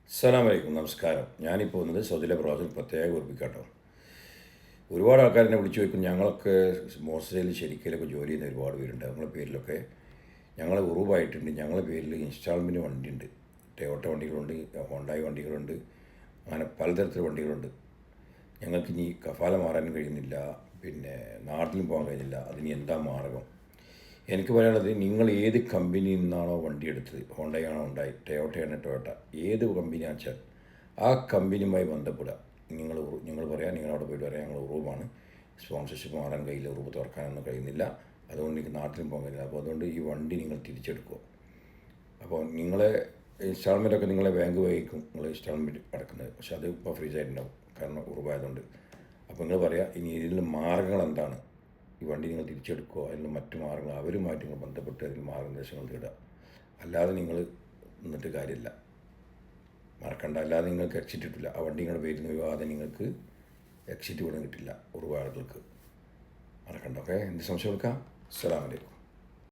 അസ്സലാമു അലൈക്കും, നമസ്കാരം. ഞാനിപ്പോൾ വന്നത് സൗദിയിലെ പ്രവാസികൾ പ്രത്യേക ഓർപ്പിക്കാട്ടോ. ഒരുപാട് ആൾക്കാർ എന്നെ വിളിച്ചു ചോദിക്കും, ഞങ്ങളൊക്കെ മോർസയിൽ ശരിക്കലൊക്കെ ജോലി ചെയ്യുന്ന ഒരുപാട് പേരുണ്ട്. ഞങ്ങളുടെ പേരിലൊക്കെ ഞങ്ങൾ ഉറവായിട്ടുണ്ട്. ഞങ്ങളുടെ പേരിൽ ഇൻസ്റ്റാൾമെൻറ്റ് വണ്ടിയുണ്ട്. ടൊയോട്ട വണ്ടികളുണ്ട്, ഹോണ്ടായി വണ്ടികളുണ്ട്, അങ്ങനെ പലതരത്തിലുള്ള വണ്ടികളുണ്ട്. ഞങ്ങൾക്ക് ഇനി കഫാല മാറാനും കഴിയുന്നില്ല, പിന്നെ നാട്ടിലും പോകാൻ കഴിയുന്നില്ല. അതിന് എന്താ മാർഗം? എനിക്ക് പറയാനുള്ളത്, നിങ്ങൾ ഏത് കമ്പനിയിൽ നിന്നാണോ വണ്ടി എടുത്തത്, ഹോണ്ടയാണോ ഹോണ്ടായി, ടൊയോട്ടയാണോ ടൊയോട്ട, ഏത് കമ്പനിയാണെന്ന് വെച്ചാൽ ആ കമ്പനിയുമായി ബന്ധപ്പെടുക. നിങ്ങൾ പറയാം, നിങ്ങളവിടെ പോയിട്ട് പറയാം, ഞങ്ങൾ ഉറൂബാണ്, സ്പോൺസർഷിപ്പ് മാറാൻ കഴിയില്ല, ഉറൂബ് തുറക്കാനൊന്നും കഴിയുന്നില്ല, അതുകൊണ്ട് എനിക്ക് നാട്ടിലും പോകാൻ കഴിയില്ല. അപ്പോൾ അതുകൊണ്ട് ഈ വണ്ടി നിങ്ങൾ തിരിച്ചെടുക്കുക. അപ്പോൾ നിങ്ങളെ ഇൻസ്റ്റാൾമെൻറ്റൊക്കെ നിങ്ങളെ ബാങ്ക് വഹിക്കും, നിങ്ങൾ ഇൻസ്റ്റാൾമെൻറ്റ് അടക്കുന്നത്. പക്ഷെ അത് ഇപ്പോൾ ഫ്രീ ആയിട്ടുണ്ടാവും, കാരണം ഉറവായതുകൊണ്ട്. അപ്പോൾ നിങ്ങൾ പറയാം, ഇനി ഇതിൽ മാർഗ്ഗങ്ങൾ എന്താണ്? ഈ വണ്ടി നിങ്ങൾ തിരിച്ചെടുക്കുക, അതിന് മറ്റു മാർഗ്ഗങ്ങൾ അവരുമായിട്ട് നിങ്ങൾ ബന്ധപ്പെട്ട് അതിന് മാർഗ്ഗനിർദ്ദേശങ്ങൾ തേടുക. അല്ലാതെ നിങ്ങൾ നിന്നിട്ട് കാര്യമില്ല, മറക്കണ്ട. അല്ലാതെ നിങ്ങൾക്ക് എക്സിറ്റ് കിട്ടില്ല. ആ വണ്ടി നിങ്ങളുടെ പേരിൽ നിന്ന് ഒഴിവാതെ നിങ്ങൾക്ക് എക്സിറ്റ് പോലും കിട്ടില്ല ഉറവ് ആളുകൾക്ക്. മറക്കണ്ട. ഓക്കെ, എന്ത് സംശയം എടുക്കാം. അസ്സലാമു അലൈക്കും.